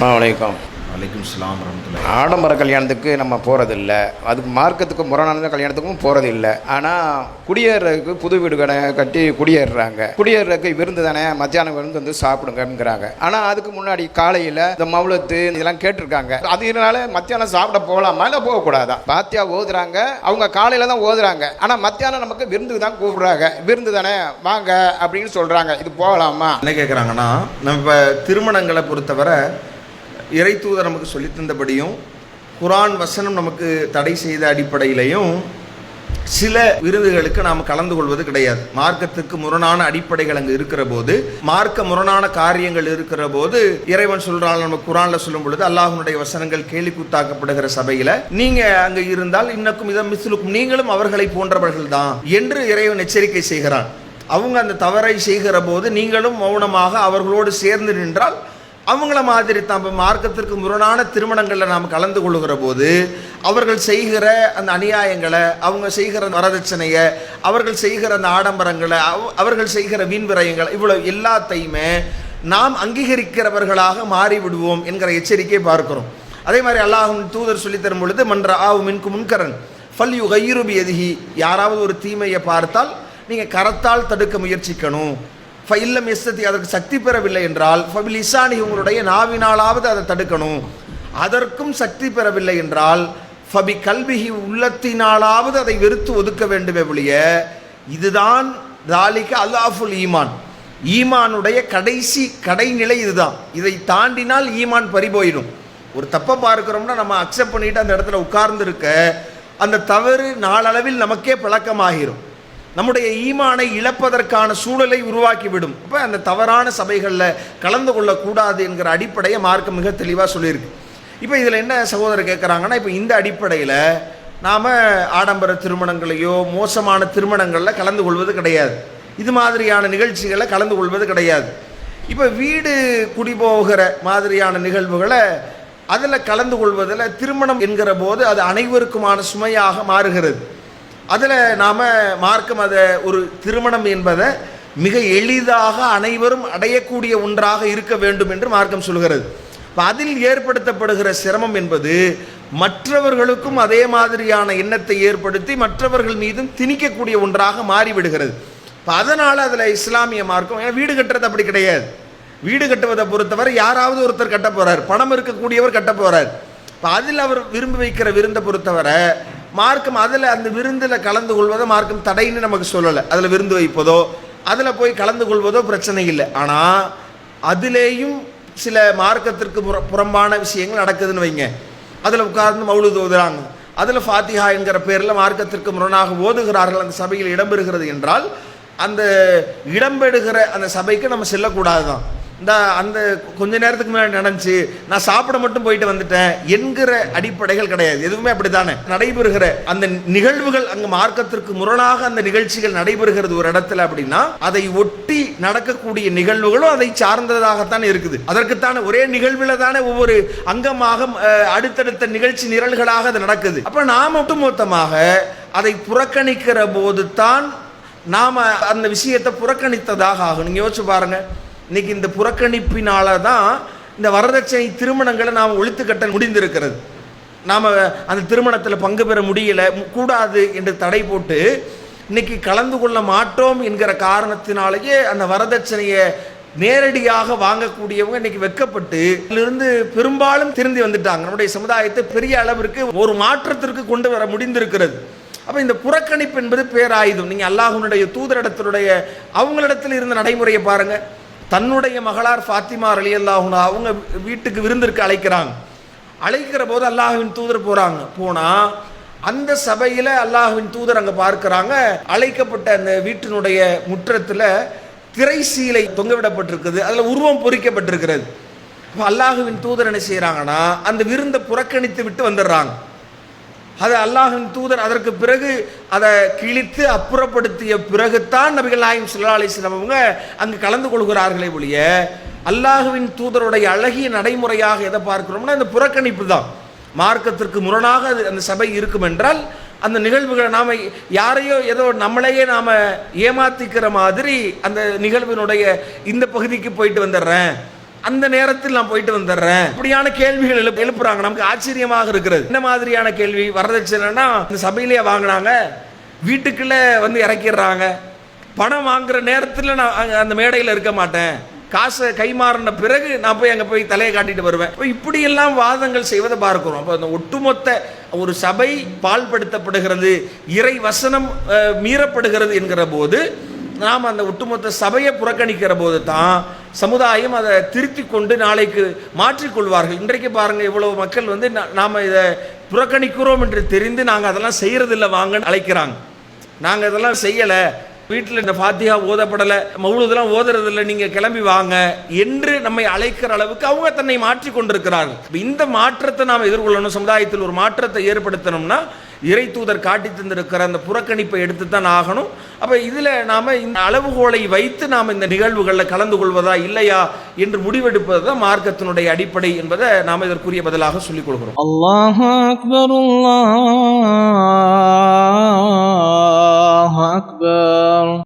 அஸ்ஸலாமு அலைக்கும். வலைக்கும் ஸலாம் வரஹ்மத்துல்லாஹி. ஆடம்பர கல்யாணத்துக்கு நம்ம போகிறதில்ல, அதுக்கு மார்க்கத்துக்கு முரணான கல்யாணத்துக்கும் போகிறதில்லை. ஆனால் குடியேறதுக்கு புது வீடு கடை கட்டி குடியேறுறாங்க. குடியேறதுக்கு விருந்து தானே, மத்தியானம் விருந்து வந்து சாப்பிடுங்கிறாங்க. ஆனால் அதுக்கு முன்னாடி காலையில் இந்த மௌலத்து இதெல்லாம் கேட்டிருக்காங்க. அதனால மத்தியானம் சாப்பிட போகலாமா இல்லை போகக்கூடாதா? பாத்தியா ஓதுறாங்க, அவங்க காலையில் தான் ஓதுறாங்க. ஆனால் மத்தியானம் நமக்கு விருந்துக்கு தான் கூப்பிடுறாங்க. விருந்து தானே வாங்க அப்படின்னு சொல்கிறாங்க. இது போகலாமா? என்ன கேட்குறாங்கன்னா, நம்ம திருமணங்களை பொறுத்தவரை இறை தூதர் நமக்கு சொல்லி தந்தபடியும் குர்ஆன் வசனம் நமக்கு தடை செய்த அடிப்படையிலையும் சில விருதுகளுக்கு நாம் கலந்து கொள்வது கிடையாது. மார்க்கத்துக்கு முரணான அடிப்படைகள் அங்கே இருக்கிற போது, மார்க்க முரணான காரியங்கள் இருக்கிற போது, இறைவன் சொல்றாள், நம்ம குர்ஆன்ல சொல்லும் பொழுது அல்லாஹ்வுடைய வசனங்கள் கேலி கூத்தாக்கப்படுகிற சபையில நீங்க அங்க இருந்தால் இன்னக்கும் இதம் மிஸ்லுக்கும், நீங்களும் அவர்களை போன்றவர்கள் தான் என்று இறைவன் எச்சரிக்கை செய்கிறான். அவங்க அந்த தவறை செய்கிற போது நீங்களும் மௌனமாக அவர்களோடு சேர்ந்து நின்றால் அவங்கள மாதிரி தான். மார்க்கத்திற்கு முரணான திருமணங்களில் நாம் கலந்து கொள்ளுகிற போது அவர்கள் செய்கிற அந்த அநியாயங்களை, அவங்க செய்கிற வரதட்சணையை, அவர்கள் செய்கிற அந்த ஆடம்பரங்களை, அவர்கள் செய்கிற வீண் விரயங்களை, இவ்வளோ எல்லாத்தையுமே நாம் அங்கீகரிக்கிறவர்களாக மாறிவிடுவோம் என்கிற எச்சரிக்கையை பார்க்கிறோம். அதே மாதிரி அல்லாஹ்வின் தூதர் சொல்லி தரும் பொழுது, மன்ற ஆவு மின்கு முன்கரன் ஃபல் யுகையிரு பியதிஹி, யாராவது ஒரு தீமையை பார்த்தால் நீங்கள் கரத்தால் தடுக்க முயற்சிக்கணும். ஃபைல்லம் எஸ்ஸதி, அதற்கு சக்தி பெறவில்லை என்றால் ஃபபில் இசானி, உங்களுடைய நாவினாலாவது அதை தடுக்கணும். அதற்கும் சக்தி பெறவில்லை என்றால் ஃபபி கல்விஹி, உள்ளத்தினாலாவது அதை வெறுத்து ஒதுக்க வேண்டுமே ஒழிய. இதுதான் தாலிக அல்லாஃபுல் ஈமான், ஈமானுடைய கடைநிலை இதுதான். இதை தாண்டினால் ஈமான் பறிபோயிடும். ஒரு தப்பை பார்க்கிறோம்னா நம்ம அக்செப்ட் பண்ணிட்டு அந்த இடத்துல உட்கார்ந்து இருக்க, அந்த தவறு நாளளவில் நமக்கே பழக்கமாகிரும். நம்முடைய ஈமானை இழப்பதற்கான சூழலை உருவாக்கிவிடும். அப்போ அந்த தவறான சபைகளில் கலந்து கொள்ளக்கூடாது என்கிற அடிப்படையை மார்க்கம் மிக தெளிவாக சொல்லியிருக்கு. இப்போ இதில் என்ன சகோதரர் கேட்குறாங்கன்னா, இப்போ இந்த அடிப்படையில் நாம் ஆடம்பர திருமணங்களையோ மோசமான திருமணங்களில் கலந்து கொள்வது கிடையாது, இது மாதிரியான நிகழ்ச்சிகளில் கலந்து கொள்வது கிடையாது. இப்போ வீடு குடிபோகிற மாதிரியான நிகழ்வுகளை அதில் கலந்து கொள்வதில், திருமணம் என்கிற போது அது அனைவருக்குமான சுமையாக மாறுகிறது. அதில் நாம் மார்க்கம் அதை ஒரு திருமணம் என்பதை மிக எளிதாக அனைவரும் அடையக்கூடிய ஒன்றாக இருக்க வேண்டும் என்று மார்க்கம் சொல்கிறது. இப்போ அதில் ஏற்படுத்தப்படுகிற சிரமம் என்பது மற்றவர்களுக்கும் அதே மாதிரியான எண்ணத்தை ஏற்படுத்தி மற்றவர்கள் மீதும் திணிக்கக்கூடிய ஒன்றாக மாறிவிடுகிறது. இப்போ அதனால் அதில் இஸ்லாமிய மார்க்கம், ஏன்னா வீடு கட்டுறது அப்படி கிடையாது. வீடு கட்டுவதை பொறுத்தவரை யாராவது ஒருத்தர் கட்ட போகிறார், பணம் இருக்கக்கூடியவர் கட்ட போகிறார். இப்போ அதில் அவர் விரும்பி வைக்கிற விருந்தை பொறுத்தவரை மார்க்கம் அதில் அந்த விருந்தில் கலந்து கொள்வதோ மார்க்கம் தடைன்னு நமக்கு சொல்லலை. அதில் விருந்து வைப்பதோ அதில் போய் கலந்து கொள்வதோ பிரச்சனை இல்லை. ஆனால் அதிலேயும் சில மார்க்கத்திற்கு புறம்பான விஷயங்கள் நடக்குதுன்னு வைங்க. அதில் உட்கார்ந்து மௌலூத் ஓதுறாங்க, அதில் ஃபாத்திஹா என்கிற பேரில் மார்க்கத்திற்கு முரணாக ஓதுகிறார்கள், அந்த சபையில் இடம்பெறுகிறது என்றால் அந்த இடம்பெறுகிற அந்த சபைக்கு நம்ம செல்லக்கூடாது தான். அந்த கொஞ்ச நேரத்துக்கு முன்னாடி நடந்துச்சு, நான் சாப்பிட மட்டும் போயிட்டு வந்துட்டேன் என்கிற அடிப்படைகள் கிடையாது. எதுவுமே அப்படித்தானே நடைபெறுகிற அந்த நிகழ்வுகள், அங்கு மார்க்கத்திற்கு முரணாக அந்த நிகழ்ச்சிகள் நடைபெறுகிறது ஒரு இடத்துல அப்படின்னா அதை ஒட்டி நடக்கக்கூடிய நிகழ்வுகளும் அதை சார்ந்ததாகத்தான் இருக்குது. அதற்குத்தானே ஒரே நிகழ்வுல தானே ஒவ்வொரு அங்கமாக அடுத்தடுத்த நிகழ்ச்சி நிரல்களாக அது நடக்குது. அப்ப நாம் ஒட்டுமொத்தமாக அதை புறக்கணிக்கிற போது தான் நாம அந்த விஷயத்தை புறக்கணித்ததாக ஆகும். நீங்க யோசிச்சு பாருங்க, இன்னைக்கு இந்த புறக்கணிப்பினால தான் இந்த வரதட்சணை திருமணங்களை நாம் ஒழித்து கட்ட முடிந்திருக்கிறது. நாம் அந்த திருமணத்தில் பங்கு பெற முடியல, கூடாது என்று தடை போட்டு இன்னைக்கு கலந்து கொள்ள மாட்டோம் என்கிற காரணத்தினாலேயே அந்த வரதட்சணையை நேரடியாக வாங்கக்கூடியவங்க இன்னைக்கு வெட்கப்பட்டு இருந்து பெரும்பாலும் திருந்தி வந்துட்டாங்க. நம்முடைய சமுதாயத்தை பெரிய அளவிற்கு ஒரு மாற்றத்திற்கு கொண்டு வர முடிந்திருக்கிறது. அப்போ இந்த புறக்கணிப்பு என்பது பேராயுதம். நீங்கள் அல்லாஹ்வுடைய தூதரிடத்தினுடைய அவங்களிடத்தில் இருந்த நடைமுறையை பாருங்க. தன்னுடைய மகளார் ஃபாத்திமா ரலியல்லாஹு அன்ஹா அவங்க வீட்டுக்கு விருந்திற்கு அழைக்கிற போது அல்லாஹ்வின் தூதர் போனால் அந்த சபையில் அல்லாஹ்வின் தூதர் அங்கே பார்க்குறாங்க, அழைக்கப்பட்ட அந்த வீட்டினுடைய முற்றத்தில் திரை சீலை தொங்கவிடப்பட்டிருக்குது, அதில் உருவம் பொறிக்கப்பட்டிருக்கிறது. இப்போ அல்லாஹ்வின் தூதர் என்ன செய்கிறாங்கன்னா அந்த விருந்தை புறக்கணித்து விட்டு வந்துடுறாங்க. அது அல்லாஹ்வின் தூதர் அதற்கு பிறகு அதை கிழித்து அப்புறப்படுத்திய பிறகுத்தான் நபிகள் நாயகம் ஸல்லல்லாஹு அலைஹி வஸல்லம் அவங்க அங்கு கலந்து கொள்கிறார்களே ஒழிய, அல்லாஹ்வின் தூதருடைய அழகிய நடைமுறையாக எதை பார்க்கிறோம்னா இந்த புறக்கணிப்பு தான். மார்க்கத்திற்கு முரணாக அந்த சபை இருக்கும் என்றால் அந்த நிகழ்வுகளை நாம் யாரையோ ஏதோ நம்மளையே நாம் ஏமாத்திக்கிற மாதிரி அந்த நிகழ்வினுடைய இந்த பகுதிக்கு போயிட்டு வந்துடுறேன், அந்த நேரத்தில் நான் போயிட்டு வந்துடுறேன். இப்படியான கேள்விகள் எழுப்புறாங்க. நமக்கு ஆச்சரியமாக இருக்கிறது. இந்த மாதிரியான கேள்வி வரதட்சணைனா இந்த சபையிலேயே வாங்கினாங்க, வீட்டுக்குள்ள வந்து இறக்கிடுறாங்க. பணம் வாங்குற நேரத்தில் நான் அந்த மேடையில் இருக்க மாட்டேன், காசை கைமாறின பிறகு நான் போய் அங்கே போய் தலையை காட்டிட்டு வருவேன். இப்படியெல்லாம் வாதங்கள் செய்வதை பார்க்கிறோம். அப்போ அந்த ஒட்டுமொத்த ஒரு சபை பால்படுத்தப்படுகிறது, இறை வசனம் மீறப்படுகிறது என்கிற போது நாம் அந்த ஒட்டுமொத்த சபையை புறக்கணிக்கிற போது தான் சமுதாயம் அதை திருத்தி கொண்டு நாளைக்கு மாற்றிக்கொள்வார்கள். இன்றைக்கு பாருங்கள், இவ்வளவு மக்கள் வந்து நாம் இதை புறக்கணிக்கிறோம் என்று தெரிந்து நாங்கள் அதெல்லாம் செய்கிறதில்லை வாங்கன்னு அழைக்கிறாங்க. நாங்கள் இதெல்லாம் செய்யலை, வீட்டில் இந்த ஃபாத்திஹா ஓதப்படலை, மௌலூதெல்லாம் ஓதுறதில்லை, நீங்கள் கிளம்பி வாங்க என்று நம்மை அழைக்கிற அளவுக்கு அவங்க தன்னை மாற்றி கொண்டிருக்கிறார்கள். இந்த மாற்றத்தை நாம் எதிர்கொள்ளணும். சமுதாயத்தில் ஒரு மாற்றத்தை ஏற்படுத்தணும்னா இறை தூதர் காட்டி தந்திருக்கிற அந்த புறக்கணிப்பை எடுத்து தான் ஆகணும். அப்போ இதில் நாம் இந்த அளவுகோலை வைத்து நாம் இந்த நிகழ்வுகளில் கலந்து கொள்வதா இல்லையா என்று முடிவெடுப்பது தான் மார்க்கத்தினுடைய அடிப்படை என்பதை நாம் இதற்குரிய பதிலாக சொல்லிக் கொள்கிறோம். அல்லாஹு அக்பர், அல்லாஹ்